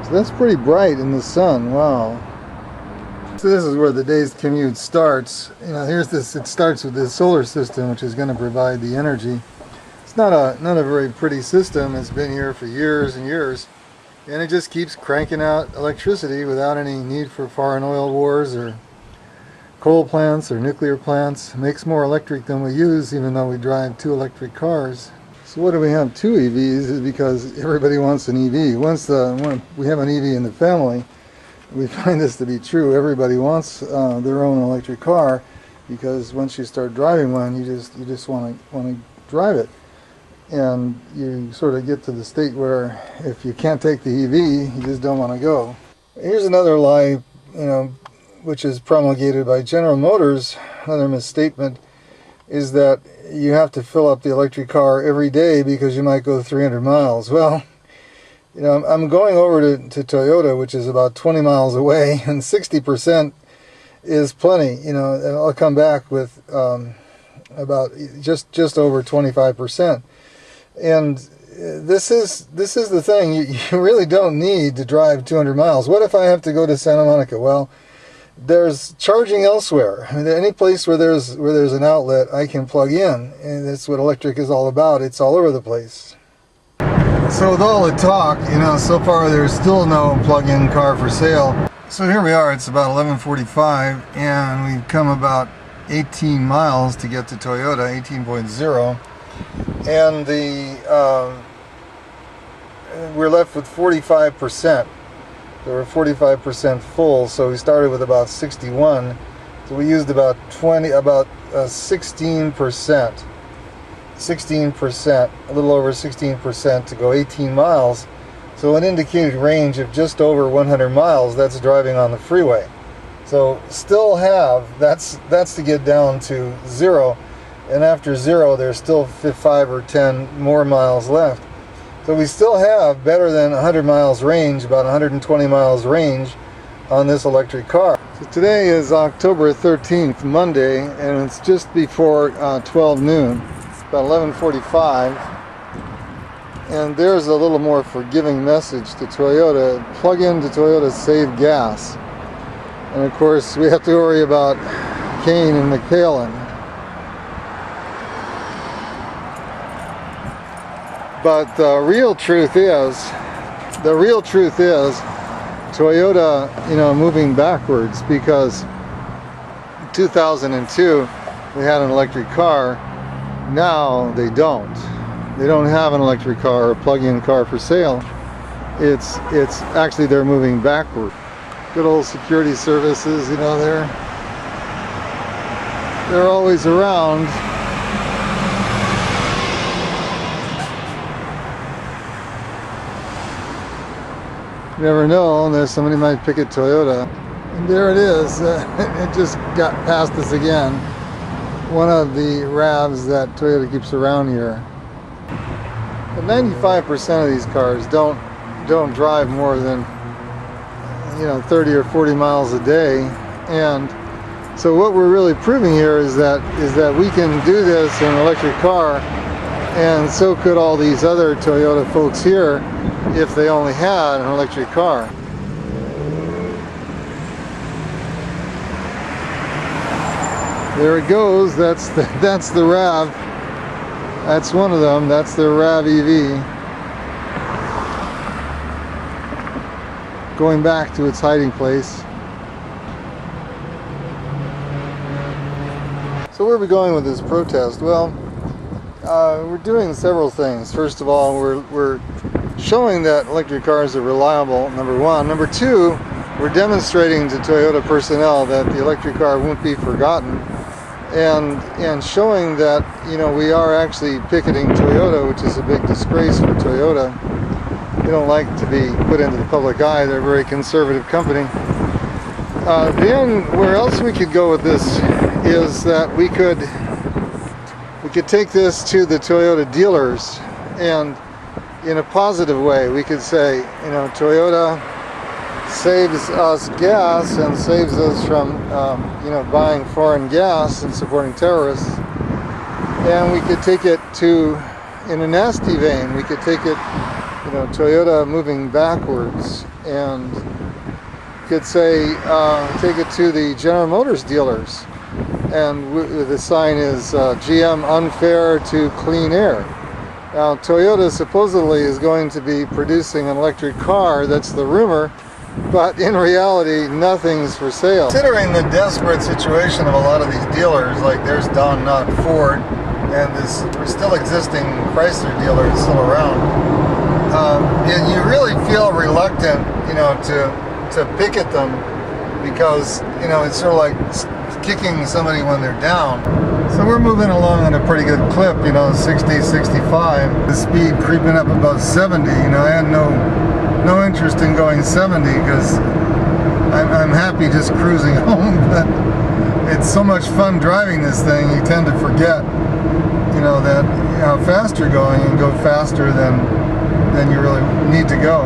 So that's pretty bright in the sun. Wow. So this is where the day's commute starts. You know, here's this. It starts with this solar system, which is going to provide the energy. It's not a very pretty system. It's been here for years and years, and it just keeps cranking out electricity without any need for foreign oil wars or coal plants or nuclear plants. It makes more electric than we use, even though we drive 2 electric cars. So what do we have 2 EVs? Is because everybody wants an EV. Once we have an EV in the family, we find this to be true. Everybody wants their own electric car, because once you start driving one, you just want to drive it, and you sort of get to the state where if you can't take the EV, you just don't want to go. Here's another lie, which is promulgated by General Motors. Another misstatement is that you have to fill up the electric car every day because you might go 300 miles. Well, I'm going over to Toyota, which is about 20 miles away, and 60% is plenty. And I'll come back with about just over 25%. And this is the thing. You really don't need to drive 200 miles. What if I have to go to Santa Monica? Well, there's charging elsewhere. I mean, any place where there's an outlet, I can plug in, and that's what electric is all about. It's all over the place. So with all the talk, so far there's still no plug-in car for sale. So here we are. It's about 11:45, and we've come about 18 miles to get to Toyota, 18.0, and we're left with 45%. So we're 45% full, so we started with about 61. So we used about 16%. 16%, a little over 16% to go 18 miles. So an indicated range of just over 100 miles, that's driving on the freeway. So still have, that's to get down to 0. And after 0, there's still 5 or 10 more miles left. So we still have better than 100 miles range, about 120 miles range on this electric car. So today is October 13th, Monday, and it's just before 12 noon. It's about 11:45. And there's a little more forgiving message to Toyota. Plug into Toyota, save gas. And of course, we have to worry about Kane and McPhailin. But the real truth is Toyota, moving backwards, because in 2002 they had an electric car. Now they don't. They don't have an electric car or a plug-in car for sale. It's actually, they're moving backward. Good old security services, they're always around. You never know, unless somebody might picket Toyota. And there it is. It just got past us again. One of the RAVs that Toyota keeps around here. But 95% of these cars don't drive more than 30 or 40 miles a day. And so what we're really proving here is that we can do this in an electric car, and so could all these other Toyota folks here if they only had an electric car. There it goes. That's the RAV. That's one of them. That's the RAV EV. Going back to its hiding place. So where are we going with this protest? Well, we're doing several things. First of all, we're showing that electric cars are reliable, number one. Number two, we're demonstrating to Toyota personnel that the electric car won't be forgotten, and showing that we are actually picketing Toyota, which is a big disgrace for Toyota. They don't like to be put into the public eye. They're a very conservative company. Then where else we could go with this is that we could take this to the Toyota dealers, and in a positive way we could say, Toyota saves us gas and saves us from buying foreign gas and supporting terrorists. And we could take it in a nasty vein. We could take it Toyota moving backwards, and you could say take it to the General Motors dealers, and the sign is GM unfair to clean air. Now Toyota supposedly is going to be producing an electric car, that's the rumor, but in reality nothing's for sale. Considering the desperate situation of a lot of these dealers, like there's Don Knott Ford, and this still existing Chrysler dealer is still around, you really feel reluctant, to picket them, because it's sort of like kicking somebody when they're down. So we're moving along at a pretty good clip, 60, 65. The speed creeping up above 70. I had no interest in going 70 because I'm happy just cruising home. But it's so much fun driving this thing. You tend to forget, that how fast you're going, and go faster than you really need to go.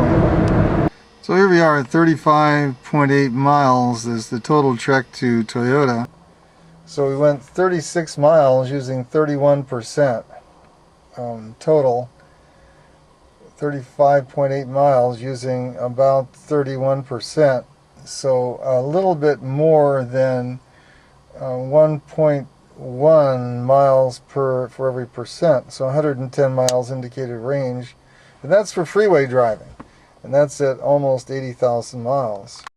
So here we are at 35.8 miles is the total trek to Toyota. So we went 36 miles using 31% total. 35.8 miles using about 31%. So a little bit more than 1.1 miles for every percent. So 110 miles indicated range. And that's for freeway driving. And that's at almost 80,000 miles.